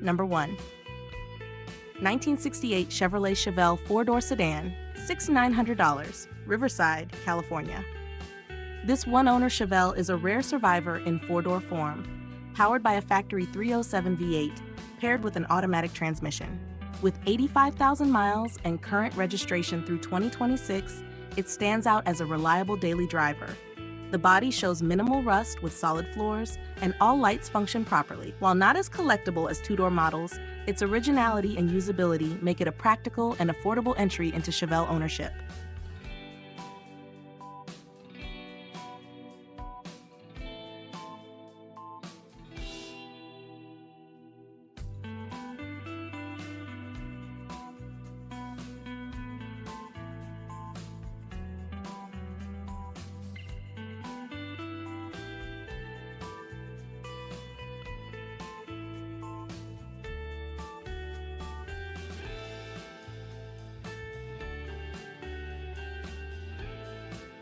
Number 1. 1968 Chevrolet Chevelle 4-door sedan, $6,900, Riverside, California. This one-owner Chevelle is a rare survivor in 4-door form, powered by a factory 307 V8, paired with an automatic transmission. With 85,000 miles and current registration through 2026, it stands out as a reliable daily driver. The body shows minimal rust with solid floors, and all lights function properly. While not as collectible as two-door models, its originality and usability make it a practical and affordable entry into Chevelle ownership.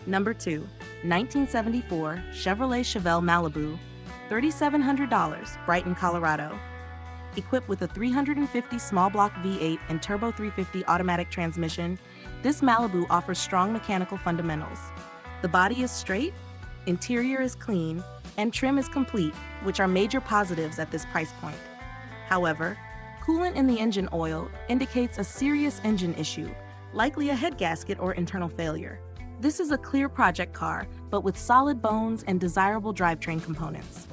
Number 2. 1974 Chevrolet Chevelle Malibu, $3,700, Brighton, Colorado. Equipped with a 350 small block V8 and turbo 350 automatic transmission, this Malibu offers strong mechanical fundamentals. The body is straight, interior is clean, and trim is complete, which are major positives at this price point. However, coolant in the engine oil indicates a serious engine issue, likely a head gasket or internal failure. This is a clear project car, but with solid bones and desirable drivetrain components.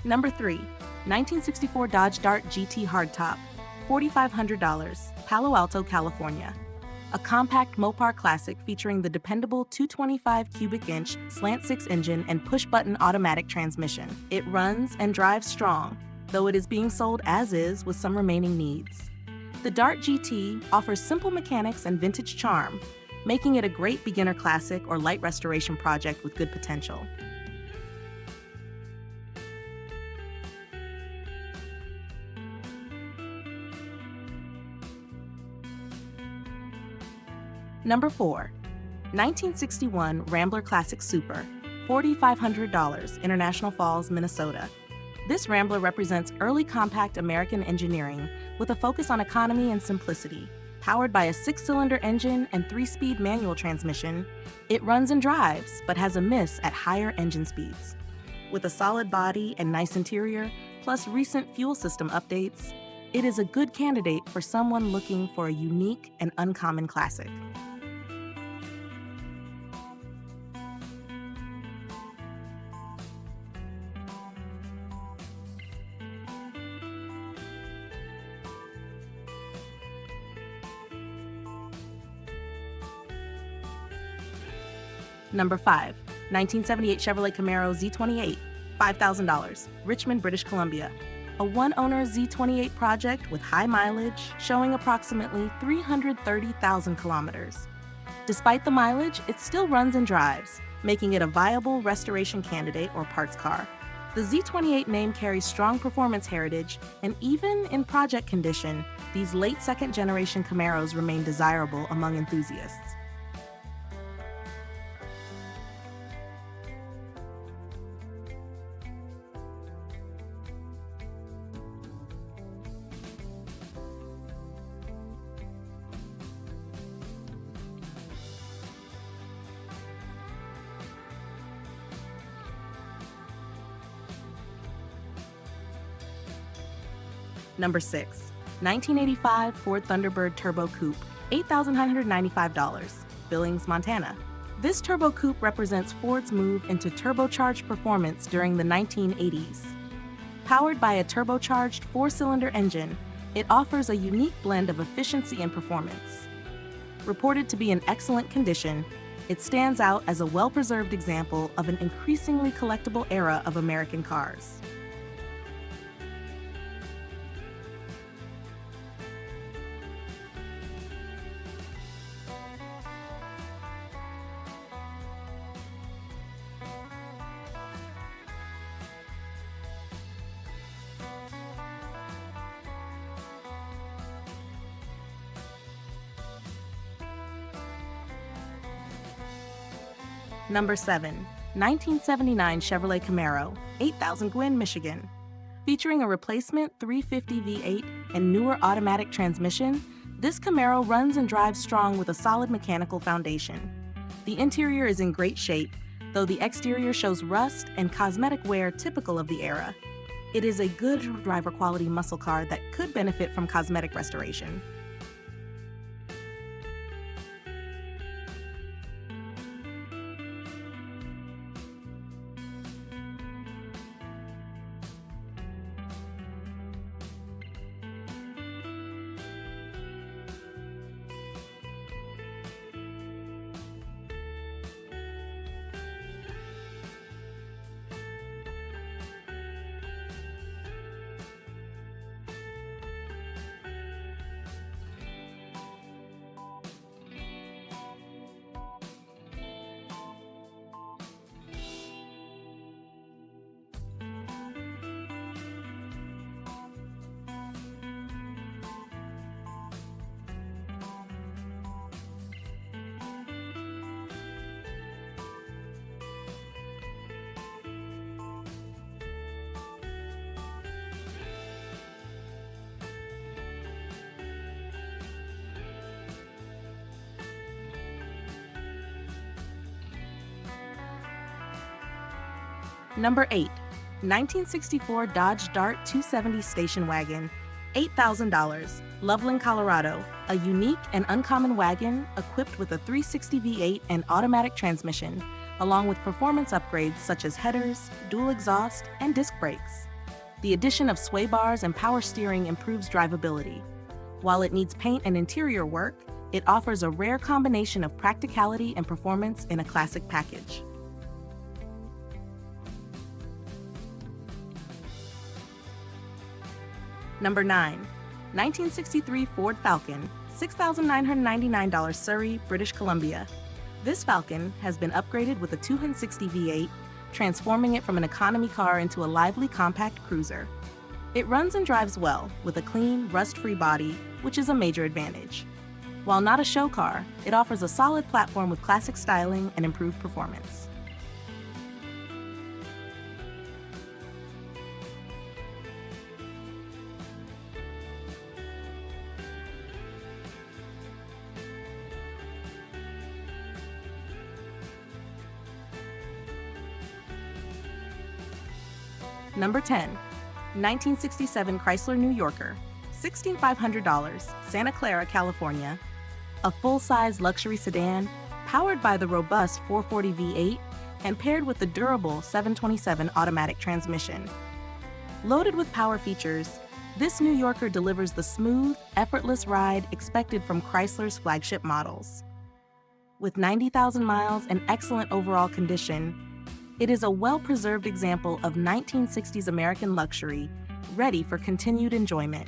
Number 3. 1964 Dodge Dart GT Hardtop, $4,500, Palo Alto, California. A compact Mopar classic featuring the dependable 225 cubic inch slant 6 engine and push-button automatic transmission. It runs and drives strong, though it is being sold as is with some remaining needs. The Dart GT offers simple mechanics and vintage charm, making it a great beginner classic or light restoration project with good potential. Number 4. 1961 Rambler Classic Super, $4,500, International Falls, Minnesota. This Rambler represents early compact American engineering with a focus on economy and simplicity. Powered by a 6-cylinder engine and 3-speed manual transmission, it runs and drives, but has a miss at higher engine speeds. With a solid body and nice interior, plus recent fuel system updates, it is a good candidate for someone looking for a unique and uncommon classic. Number 5. 1978 Chevrolet Camaro Z28, $5,000, Richmond, British Columbia. A one-owner Z28 project with high mileage, showing approximately 330,000 kilometers. Despite the mileage, it still runs and drives, making it a viable restoration candidate or parts car. The Z28 name carries strong performance heritage, and even in project condition, these late second-generation Camaros remain desirable among enthusiasts. Number 6. 1985 Ford Thunderbird Turbo Coupe, $8,995, Billings, Montana. This turbo coupe represents Ford's move into turbocharged performance during the 1980s. Powered by a turbocharged 4-cylinder engine, it offers a unique blend of efficiency and performance. Reported to be in excellent condition, it stands out as a well-preserved example of an increasingly collectible era of American cars. Number 7. 1979 Chevrolet Camaro, 8,000 Gwinn, Michigan. Featuring a replacement 350 V8 and newer automatic transmission, this Camaro runs and drives strong with a solid mechanical foundation. The interior is in great shape, though the exterior shows rust and cosmetic wear typical of the era. It is a good driver quality muscle car that could benefit from cosmetic restoration. Number 8. 1964 Dodge Dart 270 Station Wagon, $8,000, Loveland, Colorado. A unique and uncommon wagon equipped with a 360 V8 and automatic transmission, along with performance upgrades such as headers, dual exhaust, and disc brakes. The addition of sway bars and power steering improves drivability. While it needs paint and interior work, it offers a rare combination of practicality and performance in a classic package. Number 9. 1963 Ford Falcon, $6,999, Surrey, British Columbia. This Falcon has been upgraded with a 260 V8, transforming it from an economy car into a lively compact cruiser. It runs and drives well, with a clean, rust-free body, which is a major advantage. While not a show car, it offers a solid platform with classic styling and improved performance. Number 10. 1967 Chrysler New Yorker, $16,500, Santa Clara, California. A full-size luxury sedan powered by the robust 440 V8 and paired with the durable 727 automatic transmission. Loaded with power features, this New Yorker delivers the smooth, effortless ride expected from Chrysler's flagship models. With 90,000 miles and excellent overall condition, it is a well-preserved example of 1960s American luxury, ready for continued enjoyment.